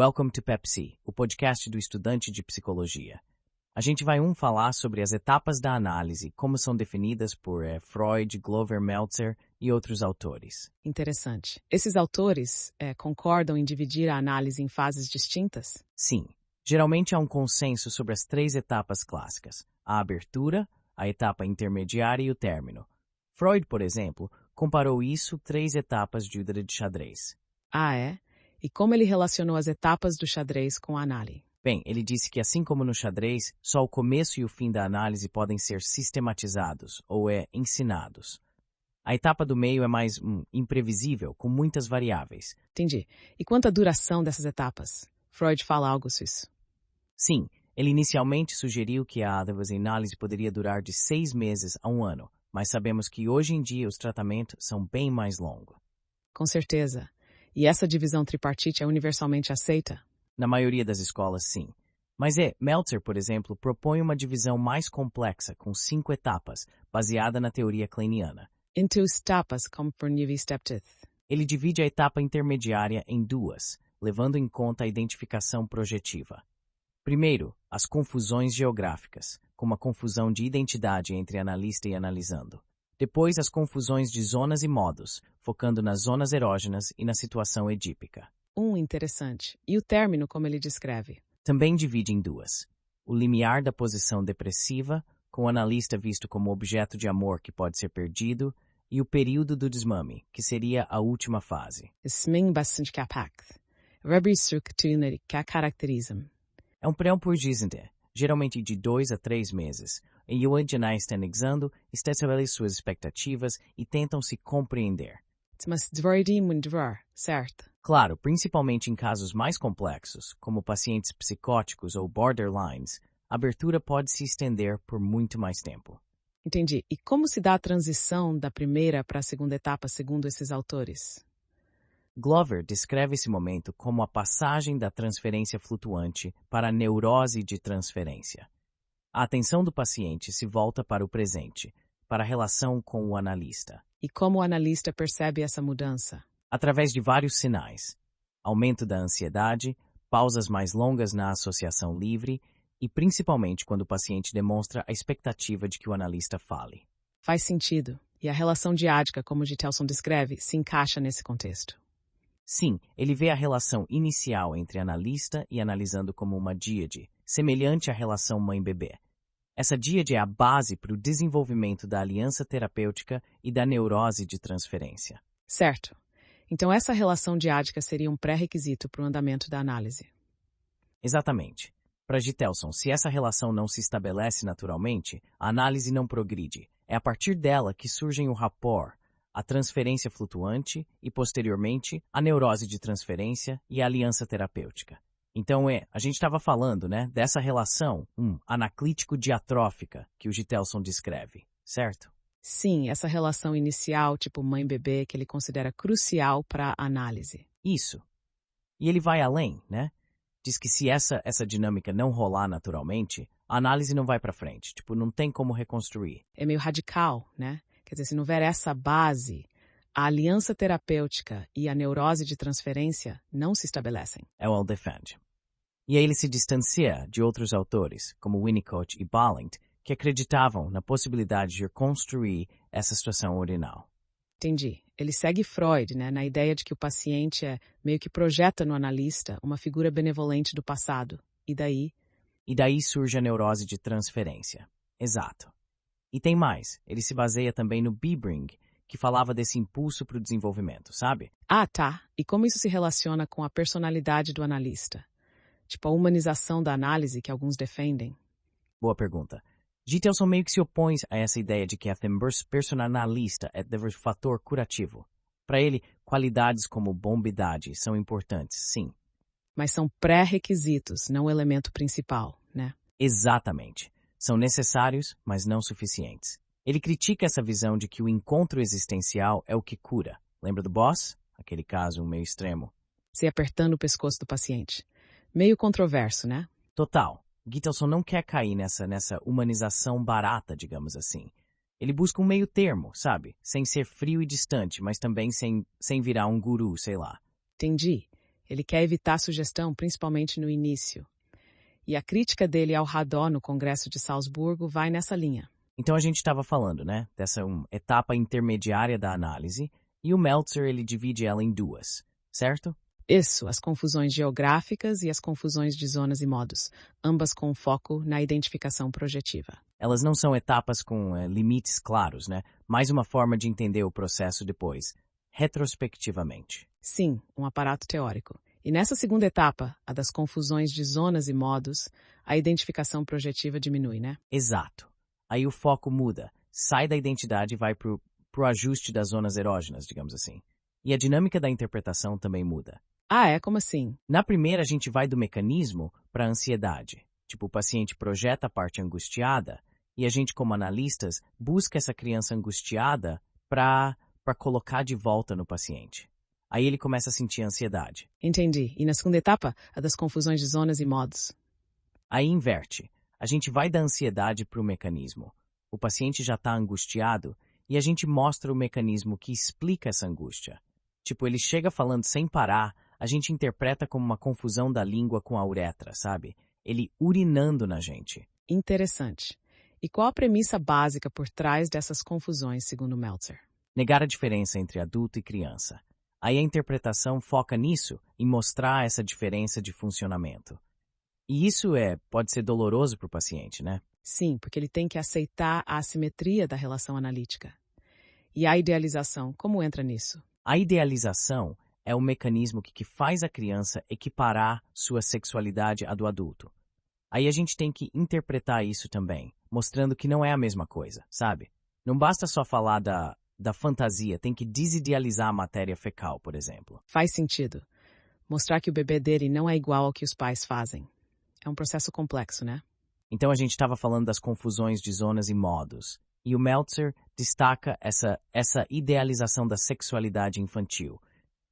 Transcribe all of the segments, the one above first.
Welcome to Pepsi, o podcast do estudante de psicologia. A gente vai falar sobre as etapas da análise, como são definidas por Freud, Glover, Meltzer e outros autores. Interessante. Esses autores concordam em dividir a análise em fases distintas? Sim, geralmente há um consenso sobre as 3 etapas clássicas: a abertura, a etapa intermediária e o término. Freud, por exemplo, comparou isso 3 etapas de xadrez. Ah, é? E como ele relacionou as etapas do xadrez com a análise? Bem, ele disse que assim como no xadrez, só o começo e o fim da análise podem ser sistematizados, ou ensinados. A etapa do meio é mais imprevisível, com muitas variáveis. Entendi. E quanto à duração dessas etapas? Freud fala algo sobre isso? Sim, ele inicialmente sugeriu que a análise poderia durar de 6 meses a 1 ano, mas sabemos que hoje em dia os tratamentos são bem mais longos. Com certeza. E essa divisão tripartite é universalmente aceita? Na maioria das escolas, sim. Mas Meltzer, por exemplo, propõe uma divisão mais complexa, com 5 etapas, baseada na teoria kleiniana. Into etapas como por nível steptith. Ele divide a etapa intermediária em 2, levando em conta a identificação projetiva. Primeiro, as confusões geográficas, como a confusão de identidade entre analista e analisando. Depois, as confusões de zonas e modos, focando nas zonas erógenas e na situação edípica. Interessante. E o término, como ele descreve? Também divide em 2. O limiar da posição depressiva, com o analista visto como objeto de amor que pode ser perdido, e o período do desmame, que seria a última fase. Sming bastante capaz. Rebristructura que a caracteriza. É um preâmbulo geralmente de 2 a 3 meses, em que o analista analisando estabelece suas expectativas e tentam se compreender. Mas certo? Claro, principalmente em casos mais complexos, como pacientes psicóticos ou borderlines, a abertura pode se estender por muito mais tempo. Entendi. E como se dá a transição da primeira para a segunda etapa, segundo esses autores? Glover descreve esse momento como a passagem da transferência flutuante para a neurose de transferência. A atenção do paciente se volta para o presente, para a relação com o analista. E como o analista percebe essa mudança? Através de vários sinais: aumento da ansiedade, pausas mais longas na associação livre e principalmente quando o paciente demonstra a expectativa de que o analista fale. Faz sentido. E a relação diádica, como Gitelson descreve, se encaixa nesse contexto. Sim, ele vê a relação inicial entre analista e analisando como uma díade, semelhante à relação mãe-bebê. Essa díade é a base para o desenvolvimento da aliança terapêutica e da neurose de transferência. Certo. Então essa relação diádica seria um pré-requisito para o andamento da análise. Exatamente. Para Gitelson, se essa relação não se estabelece naturalmente, a análise não progride. É a partir dela que surgem o rapport, a transferência flutuante e, posteriormente, a neurose de transferência e a aliança terapêutica. Então a gente estava falando, dessa relação anaclítico-diatrófica que o Gitelson descreve, certo? Sim, essa relação inicial, tipo mãe-bebê, que ele considera crucial para a análise. Isso. E ele vai além, Diz que se essa dinâmica não rolar naturalmente, a análise não vai para frente, não tem como reconstruir. É meio radical, Quer dizer, se não houver essa base, a aliança terapêutica e a neurose de transferência não se estabelecem. Ewell defende. E aí ele se distancia de outros autores, como Winnicott e Balint, que acreditavam na possibilidade de reconstruir essa situação ordinal. Entendi. Ele segue Freud, na ideia de que o paciente meio que projeta no analista uma figura benevolente do passado. E daí? E daí surge a neurose de transferência. Exato. E tem mais. Ele se baseia também no Bibring, que falava desse impulso para o desenvolvimento, sabe? Ah, tá. E como isso se relaciona com a personalidade do analista? Tipo a humanização da análise que alguns defendem? Boa pergunta. Gitelson meio que se opõe a essa ideia de que a personalista é o fator curativo. Para ele, qualidades como bombidade são importantes, sim. Mas são pré-requisitos, não o elemento principal, Exatamente. São necessários, mas não suficientes. Ele critica essa visão de que o encontro existencial é o que cura. Lembra do Boss? Aquele caso meio extremo. Se apertando o pescoço do paciente. Meio controverso, Total. Gitelson não quer cair nessa humanização barata, digamos assim. Ele busca um meio termo, sabe? Sem ser frio e distante, mas também sem virar um guru, sei lá. Entendi. Ele quer evitar a sugestão, principalmente no início. E a crítica dele ao Hadot no Congresso de Salzburgo vai nessa linha. Então a gente estava falando, né, dessa etapa intermediária da análise, e o Meltzer ele divide ela em duas, certo? Isso, as confusões geográficas e as confusões de zonas e modos, ambas com foco na identificação projetiva. Elas não são etapas com limites claros, né? Mais uma forma de entender o processo depois, retrospectivamente. Sim, um aparato teórico. E nessa segunda etapa, a das confusões de zonas e modos, a identificação projetiva diminui, né? Exato. Aí o foco muda, sai da identidade e vai pro ajuste das zonas erógenas, digamos assim. E a dinâmica da interpretação também muda. Ah, é? Como assim? Na primeira, a gente vai do mecanismo para a ansiedade. Tipo, o paciente projeta a parte angustiada e a gente, como analistas, busca essa criança angustiada para colocar de volta no paciente. Aí ele começa a sentir ansiedade. Entendi. E na segunda etapa, a das confusões de zonas e modos. Aí inverte. A gente vai da ansiedade para o mecanismo. O paciente já está angustiado e a gente mostra o mecanismo que explica essa angústia. Tipo, ele chega falando sem parar, a gente interpreta como uma confusão da língua com a uretra, sabe? Ele urinando na gente. Interessante. E qual a premissa básica por trás dessas confusões, segundo Meltzer? Negar a diferença entre adulto e criança. Aí a interpretação foca nisso, em mostrar essa diferença de funcionamento. E isso pode ser doloroso para o paciente, né? Sim, porque ele tem que aceitar a assimetria da relação analítica. E a idealização, como entra nisso? A idealização é o mecanismo que faz a criança equiparar sua sexualidade à do adulto. Aí a gente tem que interpretar isso também, mostrando que não é a mesma coisa, sabe? Não basta só falar da fantasia, tem que desidealizar a matéria fecal, por exemplo. Faz sentido. Mostrar que o bebê dele não é igual ao que os pais fazem. É um processo complexo, né? Então a gente estava falando das confusões de zonas e modos. E o Meltzer destaca essa idealização da sexualidade infantil.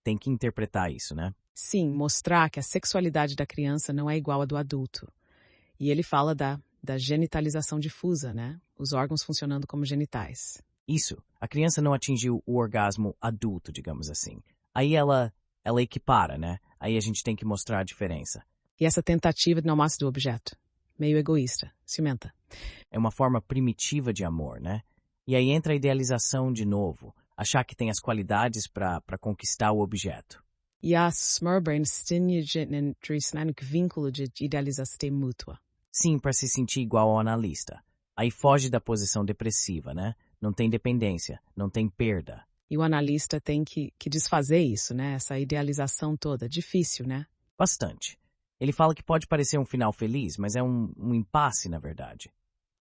Tem que interpretar isso, né? Sim, mostrar que a sexualidade da criança não é igual à do adulto. E ele fala da genitalização difusa, né? Os órgãos funcionando como genitais. Isso. A criança não atingiu o orgasmo adulto, digamos assim. Aí ela equipara, né? Aí a gente tem que mostrar a diferença. E essa tentativa de não massa do objeto. Meio egoísta, ciumenta. É uma forma primitiva de amor, né? E aí entra a idealização de novo. Achar que tem as qualidades para conquistar o objeto. E a Smurbrain que vínculo de idealização mútua. Sim, para se sentir igual ao analista. Aí foge da posição depressiva, né? Não tem dependência, não tem perda. E o analista tem que desfazer isso, né? Essa idealização toda. Difícil, né? Bastante. Ele fala que pode parecer um final feliz, mas é um impasse, na verdade.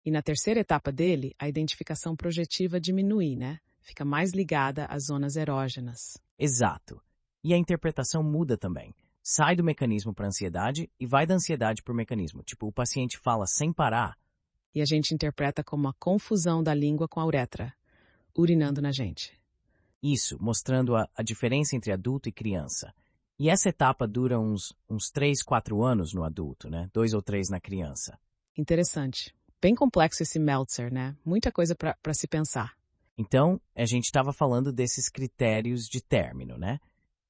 E na terceira etapa dele, a identificação projetiva diminui, né? Fica mais ligada às zonas erógenas. Exato. E a interpretação muda também. Sai do mecanismo para a ansiedade e vai da ansiedade para o mecanismo. Tipo, o paciente fala sem parar. E a gente interpreta como uma confusão da língua com a uretra, urinando na gente. Isso, mostrando a diferença entre adulto e criança. E essa etapa dura uns 3, 4 anos no adulto, né? 2 ou 3 na criança. Interessante. Bem complexo esse Meltzer, né? Muita coisa para se pensar. Então, a gente estava falando desses critérios de término, né?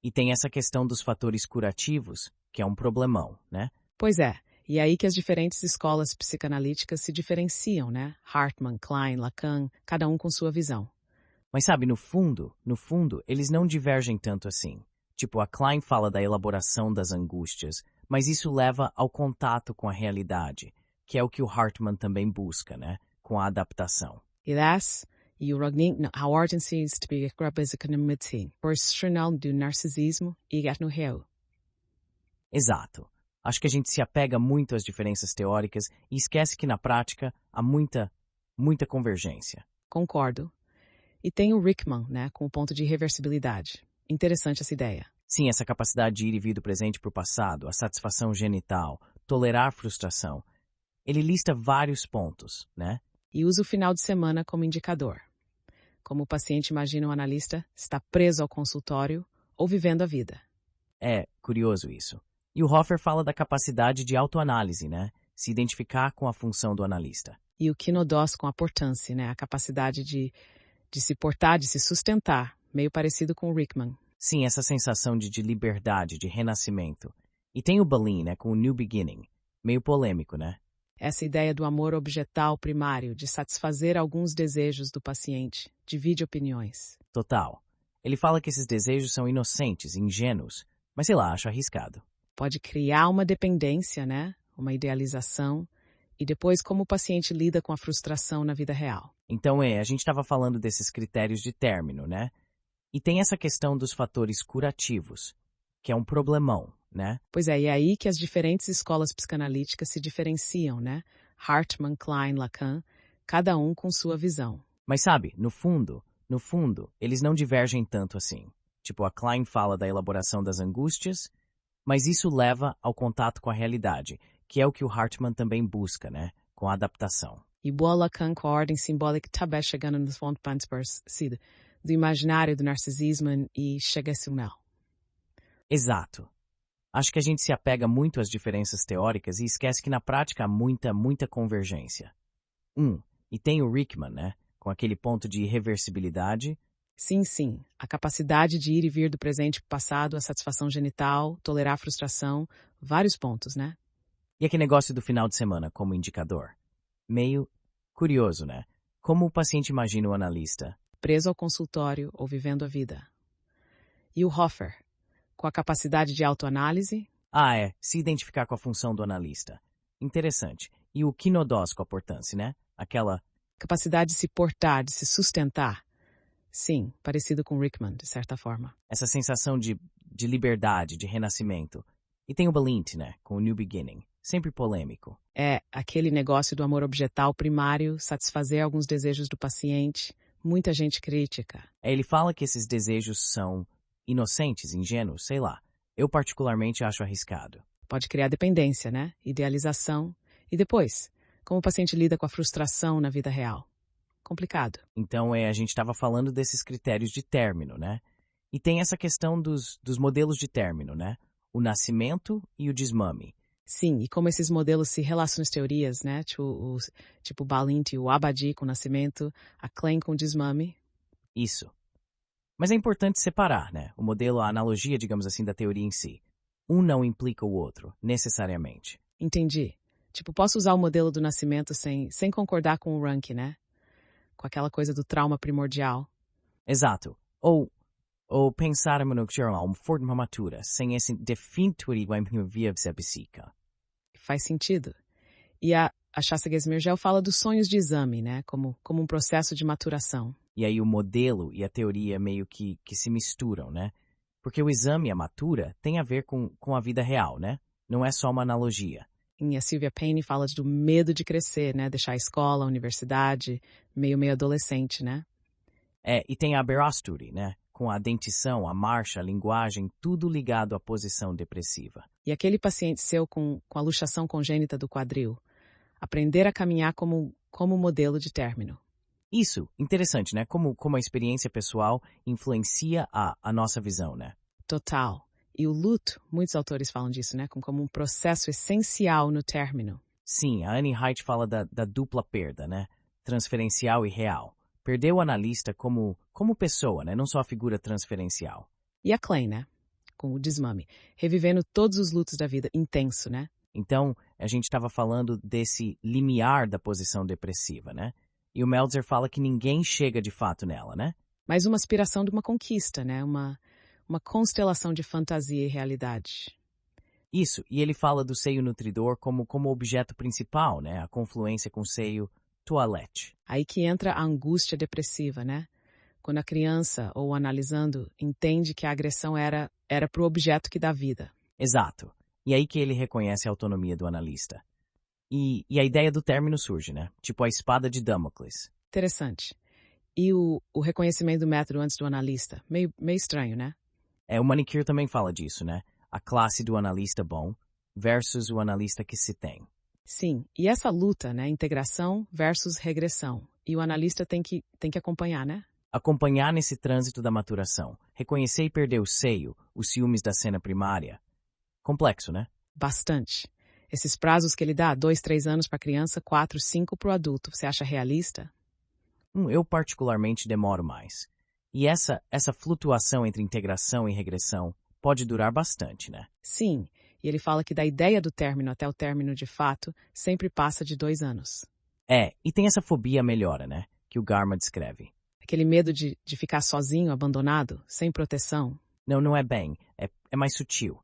E tem essa questão dos fatores curativos, que é um problemão, né? Pois é. E aí que as diferentes escolas psicanalíticas se diferenciam, né? Hartman, Klein, Lacan, cada um com sua visão. Mas sabe, no fundo, eles não divergem tanto assim. Tipo, a Klein fala da elaboração das angústias, mas isso leva ao contato com a realidade, que é o que o Hartman também busca, né? Com a adaptação. E das, e o Rognik how urgencies to be grabezicanomity, por estrenal do narcisismo e no réu. Exato. Acho que a gente se apega muito às diferenças teóricas e esquece que na prática há muita convergência. Concordo. E tem o Rickman, né, com o ponto de reversibilidade. Interessante essa ideia. Sim, essa capacidade de ir e vir do presente para o passado, a satisfação genital, tolerar frustração. Ele lista vários pontos, né? E usa o final de semana como indicador. Como o paciente imagina o analista está preso ao consultório ou vivendo a vida. É curioso isso. E o Hoffer fala da capacidade de autoanálise, né? Se identificar com a função do analista. E o Quinodos com a portância, né? A capacidade de se portar, de se sustentar, meio parecido com o Rickman. Sim, essa sensação de liberdade, de renascimento. E tem o Balin, né, com o New Beginning. Meio polêmico, né? Essa ideia do amor objetal primário, de satisfazer alguns desejos do paciente, divide opiniões. Total. Ele fala que esses desejos são inocentes, ingênuos, mas sei lá, acho arriscado. Pode criar uma dependência, né? Uma idealização, e depois como o paciente lida com a frustração na vida real. Então, a gente estava falando desses critérios de término, né? E tem essa questão dos fatores curativos, que é um problemão, né? Pois é, e é aí que as diferentes escolas psicanalíticas se diferenciam, né? Hartman, Klein, Lacan, cada um com sua visão. Mas sabe, no fundo, eles não divergem tanto assim. Tipo, a Klein fala da elaboração das angústias, mas isso leva ao contato com a realidade, que é o que o Hartman também busca, né? Com a adaptação. E boa Lacan com a ordem simbólica também chegando nos pontos do imaginário do narcisismo e chega-se não. Exato. Acho que a gente se apega muito às diferenças teóricas e esquece que na prática há muita convergência. E tem o Rickman, né? Com aquele ponto de irreversibilidade. Sim, a capacidade de ir e vir do presente para o passado, a satisfação genital, tolerar a frustração, vários pontos, né? E aquele negócio do final de semana como indicador. Meio curioso, né? Como o paciente imagina o analista. Preso ao consultório ou vivendo a vida. E o Hoffer, com a capacidade de autoanálise. Se identificar com a função do analista. Interessante. E o Quinodós com a portância, né? Aquela Capacidade de se portar, de se sustentar. Sim, parecido com Rickman, de certa forma. essa sensação de liberdade, de renascimento. E tem o Balint, né? Com o New Beginning. Sempre polêmico. É aquele negócio do amor objetal primário, satisfazer alguns desejos do paciente. Muita gente crítica. Ele fala que esses desejos são inocentes, ingênuos, sei lá. Eu particularmente acho arriscado. Pode criar dependência, né? Idealização. E depois, como o paciente lida com a frustração na vida real? Complicado. Então, a gente estava falando desses critérios de término, né? E tem essa questão dos modelos de término, né? O nascimento e o desmame. Sim, e como esses modelos se relacionam às teorias, né? Tipo o Balint e o Abadi com o nascimento, a Klein com o desmame. Isso. Mas é importante separar, né? O modelo, a analogia, digamos assim, da teoria em si. Um não implica o outro, necessariamente. Entendi. Tipo, posso usar o modelo do nascimento sem concordar com o Rank, né? Com aquela coisa do trauma primordial. Exato. Ou pensar no geral, uma forma matura, sem esse definitiva via psíquica. Faz sentido. E a Shasta Gesmirgel fala dos sonhos de exame, né? Como um processo de maturação. E aí o modelo e a teoria meio que se misturam, né? Porque o exame, a matura, tem a ver com a vida real, né? Não é só uma analogia. E a Sylvia Payne fala do medo de crescer, né? Deixar a escola, a universidade, meio adolescente, né? E tem a Berosturi, né? Com a dentição, a marcha, a linguagem, tudo ligado à posição depressiva. E aquele paciente seu com a luxação congênita do quadril, aprender a caminhar como modelo de término. Isso, interessante, né? Como a experiência pessoal influencia a nossa visão, né? Total. E o luto, muitos autores falam disso, né? Como um processo essencial no término. Sim, a Annie Haidt fala da dupla perda, né? Transferencial e real. Perder o analista como pessoa, né? Não só a figura transferencial. E a Klein, né? Com o desmame. Revivendo todos os lutos da vida, intenso, né? Então, a gente estava falando desse limiar da posição depressiva, né? E o Meltzer fala que ninguém chega de fato nela, né? Mas uma aspiração de uma conquista, né? Uma constelação de fantasia e realidade. Isso, e ele fala do seio nutridor como objeto principal, né? A confluência com o seio toalete. Aí que entra a angústia depressiva, né? Quando a criança, ou analisando, entende que a agressão era para o objeto que dá vida. Exato. E aí que ele reconhece a autonomia do analista. E a ideia do término surge, né? Tipo a espada de Damocles. Interessante. E o reconhecimento do método antes do analista. Meio estranho, né? O Manicure também fala disso, né? A classe do analista bom versus o analista que se tem. Sim, e essa luta, né? Integração versus regressão. E o analista tem que acompanhar, né? Acompanhar nesse trânsito da maturação. Reconhecer e perder o seio, os ciúmes da cena primária. Complexo, né? Bastante. Esses prazos que ele dá, 2, 3 anos para a criança, 4, 5 para o adulto. Você acha realista? Eu particularmente demoro mais. E essa flutuação entre integração e regressão pode durar bastante, né? Sim, e ele fala que da ideia do término até o término de fato sempre passa de 2 anos. E tem essa fobia melhora, né? Que o Garma descreve. Aquele medo de ficar sozinho, abandonado, sem proteção. Não é bem, é mais sutil.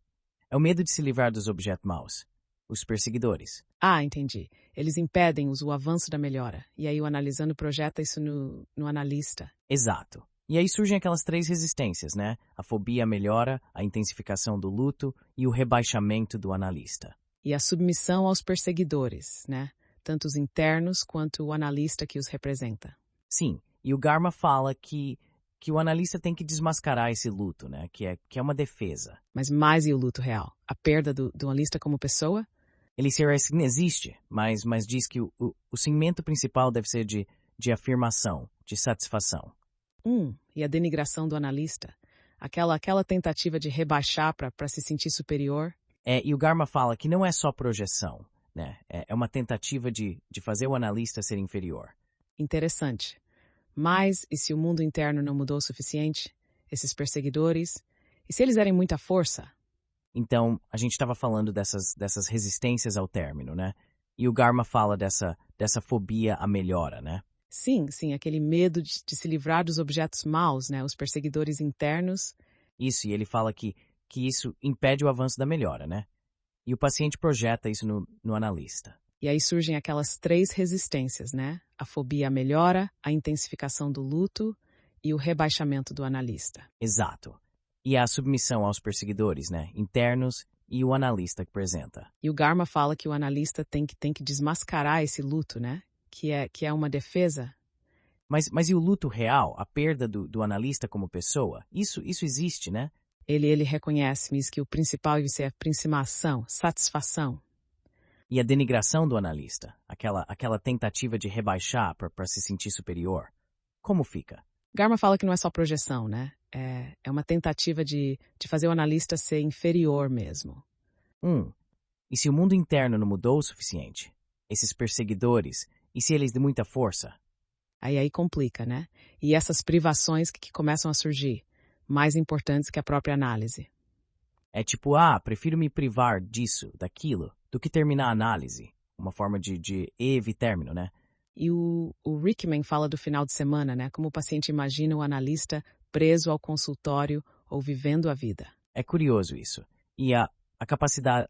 É o medo de se livrar dos objetos maus, os perseguidores. Ah, entendi. Eles impedem o avanço da melhora. E aí o analisando projeta isso no analista. Exato. E aí surgem aquelas 3 resistências, né? A fobia à melhora, a intensificação do luto e o rebaixamento do analista. E a submissão aos perseguidores, né? Tanto os internos quanto o analista que os representa. Sim, e o Garma fala que o analista tem que desmascarar esse luto, né? Que é uma defesa. Mas mais e o luto real? A perda do analista como pessoa? Ele existe, mas diz que o segmento principal deve ser de afirmação, de satisfação. E a denigração do analista? Aquela tentativa de rebaixar para se sentir superior? E o Garma fala que não é só projeção, né? É uma tentativa de fazer o analista ser inferior. Interessante. Mas, e se o mundo interno não mudou o suficiente? Esses perseguidores? E se eles derem muita força? Então, a gente estava falando dessas resistências ao término, né? E o Garma fala dessa fobia à melhora, né? Sim, aquele medo de se livrar dos objetos maus, né? Os perseguidores internos. Isso, e ele fala que isso impede o avanço da melhora, né? E o paciente projeta isso no analista. E aí surgem aquelas 3 resistências, né? A fobia à melhora, a intensificação do luto e o rebaixamento do analista. Exato. E a submissão aos perseguidores, né? Internos e o analista que apresenta. E o Garma fala que o analista tem que desmascarar esse luto, né? Que é uma defesa. Mas e o luto real, a perda do analista como pessoa? Isso existe, né? Ele reconhece, Miss, que o principal é a aproximação, satisfação. E a denigração do analista, aquela tentativa de rebaixar para se sentir superior. Como fica? Garma fala que não é só projeção, né? É uma tentativa de fazer o analista ser inferior mesmo. E se o mundo interno não mudou o suficiente? Esses perseguidores, e se eles de muita força? Aí complica, né? E essas privações que começam a surgir, mais importantes que a própria análise. É tipo, prefiro me privar disso, daquilo, do que terminar a análise. Uma forma de evitérmino, né? E o Rickman fala do final de semana, né? Como o paciente imagina o analista preso ao consultório ou vivendo a vida. É curioso isso. E a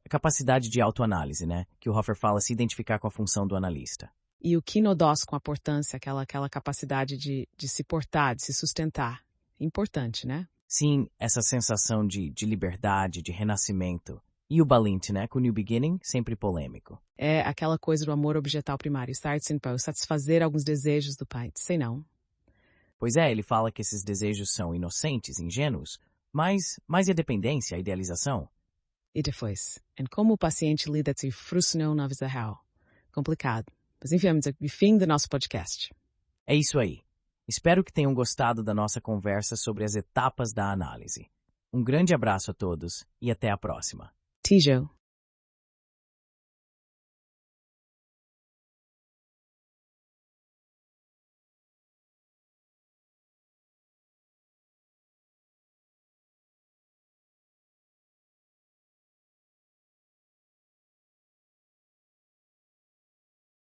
capacidade de autoanálise, né? Que o Hoffer fala se identificar com a função do analista. E o Kinodos com a portância, aquela capacidade de se portar, de se sustentar. Importante, né? Sim, essa sensação de liberdade, de renascimento. E o Balint, né? Com o New Beginning, sempre polêmico. É aquela coisa do amor objetal primário, satisfazer alguns desejos do pai. Sei não. Pois é, ele fala que esses desejos são inocentes, ingênuos, mas e a dependência, a idealização? E depois? Como o paciente lida com frustração na vida real? Complicado. Mas enfim, fim do nosso podcast. É isso aí. Espero que tenham gostado da nossa conversa sobre as etapas da análise. Um grande abraço a todos e até a próxima. Tijo.